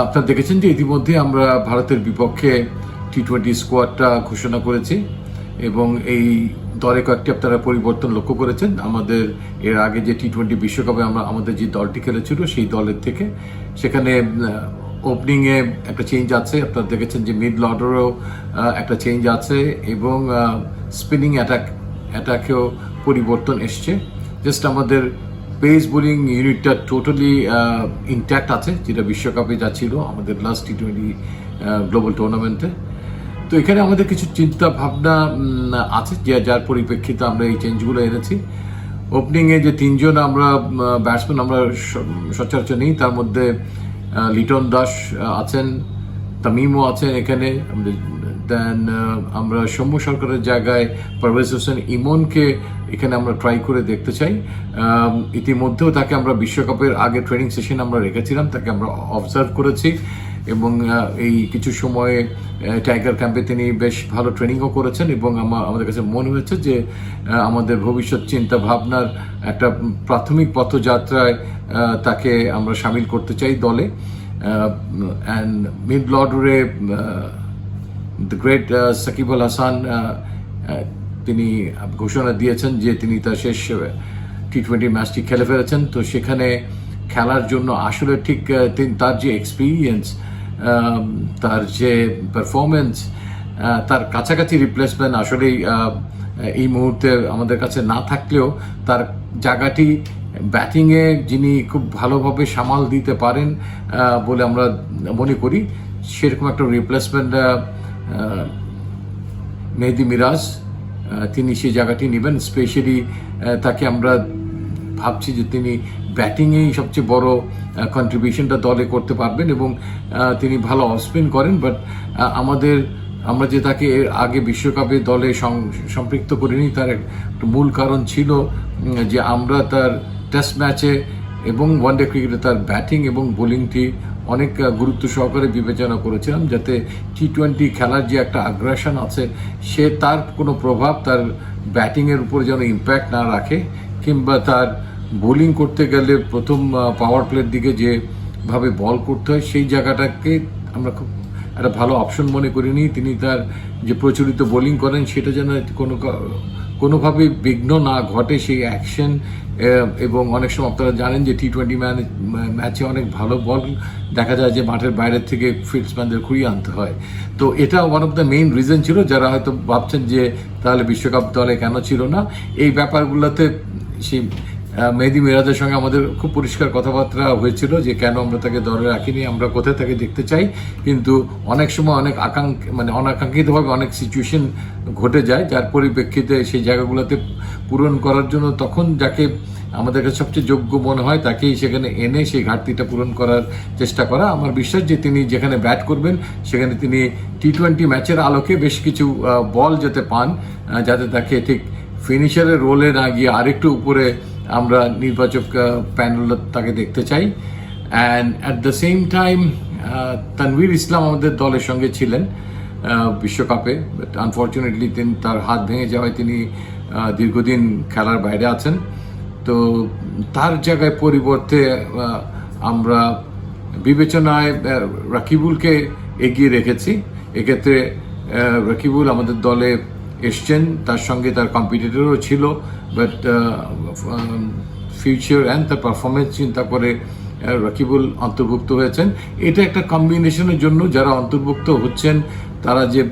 আপনারা দেখেছেন যে ইতিমধ্যে আমরা ভারতের বিপক্ষে টি-20 স্কোয়াডটা ঘোষণা করেছি এবং এই দলে কয়েকটি আপনারা পরিবর্তন লক্ষ্য করেছেন। আমাদের এর আগে যে টি-20 বিশ্বকাপে আমাদের যে দলটি খেলেছিল সেই দলের থেকে সেখানে ওপেনিংয়ে একটা চেঞ্জ আছে, আপনারা দেখেছেন যে মিডল অর্ডারেও একটা চেঞ্জ আছে এবং স্পিনিং অ্যাটাকেও পরিবর্তন এসছে। জাস্ট আমাদের পেস বোলিং ইউনিটটা টোটালি ইনট্যাক্ট আছে, যেটা বিশ্বকাপে যা ছিল আমাদের লাস্ট টি-20 গ্লোবাল টুর্নামেন্টে। তো এখানে আমাদের কিছু চিন্তা ভাবনা আছে যার পরিপ্রেক্ষিতে আমরা এই চেঞ্জগুলো এনেছি। ওপেনিংয়ে যে তিনজন আমরা ব্যাটসম্যান আমরা সচরাচর নেই, তার মধ্যে লিটন দাস আছেন, তামিমও আছেন এখানে। দেন আমরা সৌম্য সরকারের জায়গায় পারভেজ হোসেন ইমনকে এখানে আমরা ট্রাই করে দেখতে চাই। ইতিমধ্যেও তাকে আমরা বিশ্বকাপের আগে ট্রেনিং সেশন আমরা রেখেছিলাম, তাকে আমরা অবজার্ভ করেছি এবং এই কিছু সময়ে টাইগার ক্যাম্পে তিনি বেশ ভালো ট্রেনিংও করেছেন এবং আমাদের কাছে মনে হয়েছে যে আমাদের ভবিষ্যৎ চিন্তা ভাবনার একটা প্রাথমিক পথযাত্রায় তাকে আমরা সামিল করতে চাই দলে। অ্যান্ড মিডল অর্ডারে দ্য গ্রেট সাকিব আল হাসান তিনি ঘোষণা দিয়েছেন যে তিনি তার শেষ টি-20 ম্যাচটি খেলে ফেলেছেন। তো সেখানে খেলার জন্য আসলে ঠিক তার যে এক্সপিরিয়েন্স, তার যে পারফরমেন্স, তার কাছাকাছি রিপ্লেসমেন্ট আসলেই এই মুহূর্তে আমাদের কাছে না থাকলেও তার জায়গাটি ব্যাটিংয়ে যিনি খুব ভালোভাবে সামাল দিতে পারেন বলে আমরা মনে করি, সেরকম একটা রিপ্লেসমেন্ট মেহেদি মিরাজ তিনি সেই জায়গাটি নেবেন। স্পেশালি তাকে আমরা ভাবছি যে তিনি ব্যাটিংয়েই সবচেয়ে বড় কন্ট্রিবিউশনটা দলে করতে পারবেন এবং তিনি ভালো অফ স্পিন করেন। বাট আমরা যে তাকে এর আগে বিশ্বকাপে দলে সম্পৃক্ত করিনি, তার একটা মূল কারণ ছিল যে আমরা তার টেস্ট ম্যাচে এবং ওয়ানডে ক্রিকেটে তার ব্যাটিং এবং বোলিংটি অনেক গুরুত্ব সহকারে বিবেচনা করেছিলাম, যাতে টি-20 খেলার যে একটা আগ্রাসন আছে সে তার কোনো প্রভাব তার ব্যাটিংয়ের উপর যেন ইম্প্যাক্ট না রাখে, কিংবা তার বোলিং করতে গেলে প্রথম পাওয়ার প্লের দিকে যেভাবে বল করতে হয় সেই জায়গাটাকে আমরা খুব একটা ভালো অপশন মনে করিনি। তিনি তার যে প্রচলিত বোলিং করেন সেটা যেন কোনোভাবে বিঘ্ন না ঘটে সেই অ্যাকশন। এবং অনেক সময় আপনারা জানেন যে টি-20 ম্যাচে অনেক ভালো বল দেখা যায় যে মাঠের বাইরের থেকে ফিল্ডসম্যানদের ঘুরিয়ে আনতে হয়। তো এটা one of the main reason ছিল, যারা হয়তো ভাবছেন যে তাহলে বিশ্বকাপ দলে কেন ছিল না। এই ব্যাপারগুলোতে সেই মেহেদি মিরাজের সঙ্গে আমাদের খুব পরিষ্কার কথাবার্তা হয়েছিল যে কেন আমরা তাকে দলে রাখিনি, আমরা কোথায় তাকে দেখতে চাই। কিন্তু অনেক সময় অনেক অনাকাঙ্ক্ষিতভাবে অনেক সিচুয়েশন ঘটে যায়, যার পরিপ্রেক্ষিতে সেই জায়গাগুলোতে পূরণ করার জন্য তখন যাকে আমাদের কাছে সবচেয়ে যোগ্য মনে হয় তাকেই সেখানে এনে সেই ঘাটতিটা পূরণ করার চেষ্টা করা। আমার বিশ্বাস যে তিনি যেখানে ব্যাট করবেন সেখানে তিনি টি-20 ম্যাচের আলোকে বেশ কিছু বল যাতে পান, যাতে তাকে ঠিক ফিনিশারের রোলে না গিয়ে আরেকটু উপরে আমরা নির্বাচক প্যানেল তাকে দেখতে চাই। And at the same time Tanvir Islam আমাদের দলের সঙ্গে ছিলেন বিশ্বকাপে, বাট আনফর্চুনেটলি তার হাত ভেঙে যাওয়ায় তিনি দীর্ঘদিন খেলার বাইরে আছেন। তো তার জায়গায় পরিবর্তে আমরা বিবেচনায় রাকিবুলকে এগিয়ে রেখেছি। এক্ষেত্রে রাকিবুল আমাদের দলে এসছেন, তার সঙ্গে তার কম্পিটিটরও ছিল, বাট ফিউচার অ্যান্ড তার পারফরমেন্স চিন্তা করে রাকিবুল অন্তর্ভুক্ত হয়েছেন। এটা একটা কম্বিনেশনের জন্য যারা অন্তর্ভুক্ত হচ্ছেন তারা যে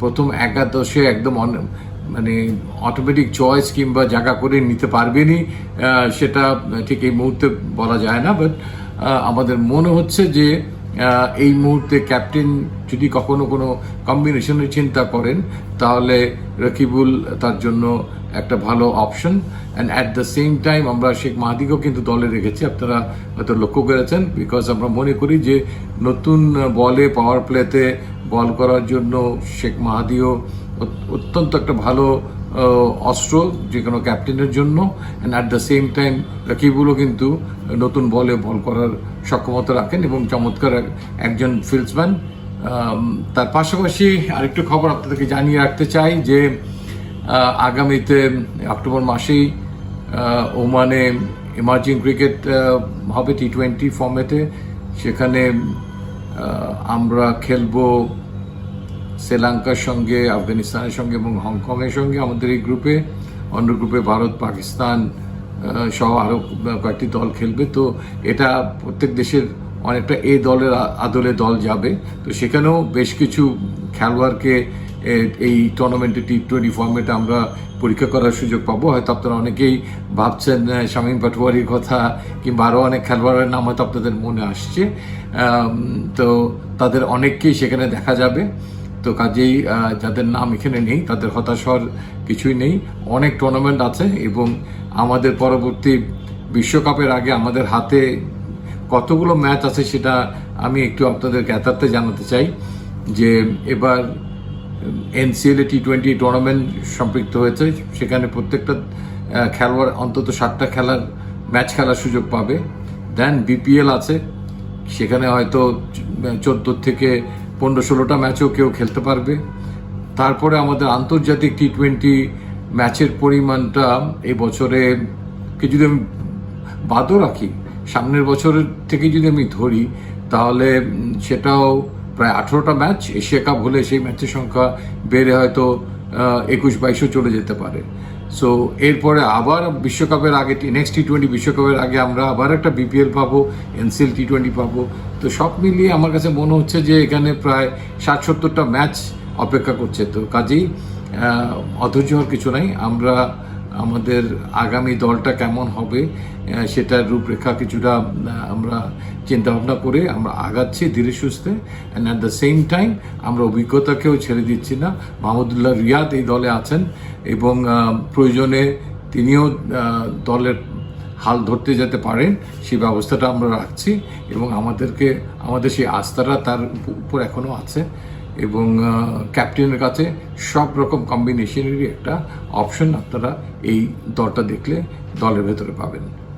প্রথম একাদশে একদম মানে অটোমেটিক চয়েস কিংবা জায়গা করে নিতে পারবেনই সেটা ঠিক এই মুহূর্তে বলা যায় না। বাট আমাদের মনে হচ্ছে যে এই মুহূর্তে ক্যাপ্টেন যদি কখনো কোনো কম্বিনেশনের চিন্তা করেন তাহলে রাকিবুল তার জন্য একটা ভালো option. And at the same time আমরা শেখ মাহাদিকেও কিন্তু দলে রেখেছি, আপনারা হয়তো লক্ষ্য করেছেন, বিকজ আমরা মনে করি যে নতুন বলে পাওয়ার প্লেতে বল করার জন্য শেখ মাহাদিও অত্যন্ত একটা ভালো অস্ত্র যে কোনো ক্যাপ্টেনের জন্য। And at the same time রাকিবুলও কিন্তু নতুন বলে বল করার সক্ষমতা রাখেন এবং চমৎকার একজন ফিল্ডসম্যান। তার পাশাপাশি আরেকটু খবর আপনাদেরকে জানিয়ে রাখতে চাই যে আগামীতে অক্টোবর মাসেই ওমানে ইমার্জিং ক্রিকেট হবে টি-20 ফর্মেটে। সেখানে আমরা খেলবো শ্রীলঙ্কার সঙ্গে, আফগানিস্তানের সঙ্গে এবং হংকংয়ের সঙ্গে আমাদের এই গ্রুপে। অন্য গ্রুপে ভারত, পাকিস্তান সহ আরও কয়েকটি দল খেলবে। তো এটা প্রত্যেক দেশের অনেকটা এই দলের আদলে দল যাবে। তো সেখানেও বেশ কিছু খেলোয়াড়কে এই টুর্নামেন্টে T20 ফর্মেটে আমরা পরীক্ষা করার সুযোগ পাবো। হয়তো আপনারা অনেকেই ভাবছেন শামীম পাটোয়ারির কথা, কিংবা আরও অনেক খেলোয়াড়ের নাম হয়তো আপনাদের মনে আসছে। তো তাদের অনেককেই সেখানে দেখা যাবে। তো কাজেই যাদের নাম এখানে নেই তাদের হতাশ হওয়ার কিছুই নেই। অনেক টুর্নামেন্ট আছে এবং আমাদের পরবর্তী বিশ্বকাপের আগে আমাদের হাতে কতগুলো ম্যাচ আছে সেটা আমি একটু আপনাদের জ্ঞাতার্থে জানাতে চাই। যে এবার NCL T20 টুর্নামেন্ট সম্পৃক্ত হয়েছে, সেখানে প্রত্যেকটা খেলোয়াড় অন্তত 7টা ম্যাচ খেলার সুযোগ পাবে। দেন BPL আছে, সেখানে হয়তো 14 থেকে 15-16টা ম্যাচও কেউ খেলতে পারবে। তারপরে আমাদের আন্তর্জাতিক T20 ম্যাচের পরিমাণটা এই বছরে যদি আমি বাদও রাখি, সামনের বছরের থেকে যদি আমি ধরি, তাহলে সেটাও প্রায় 18টা ম্যাচ। এশিয়া কাপ হলে সেই ম্যাচের সংখ্যা বেড়ে হয়তো 21-22ও চলে যেতে পারে। সো এরপরে আবার বিশ্বকাপের আগে, নেক্সট T20 বিশ্বকাপের আগে আমরা আবার একটা BPL পাবো, NCL T20 পাবো। তো সব মিলিয়ে আমার কাছে মনে হচ্ছে যে এখানে প্রায় 60-70টা ম্যাচ অপেক্ষা করছে। তো কাজেই অধৈর্য হওয়ার কিছু নাই। আমরা আমাদের আগামী দলটা কেমন হবে সেটার রূপরেখা কিছুটা আমরা চিন্তাভাবনা করে আমরা আগাচ্ছি ধীরে সুস্থে। And at the same time আমরা অভিজ্ঞতাকেও ছেড়ে দিচ্ছি না। মাহমুদুল্লাহ রিয়াদ এই দলে আছেন এবং প্রয়োজনে তিনিও দলের হাল ধরতে যেতে পারেন সেই ব্যবস্থাটা আমরা রাখছি এবং আমাদের সেই আস্থাটা তার উপর এখনও আছে। এবং ক্যাপ্টেনের কাছে সব রকম কম্বিনেশনেরই একটা অপশন আপনারা এই দলটা দেখলে দলের ভেতরে পাবেন।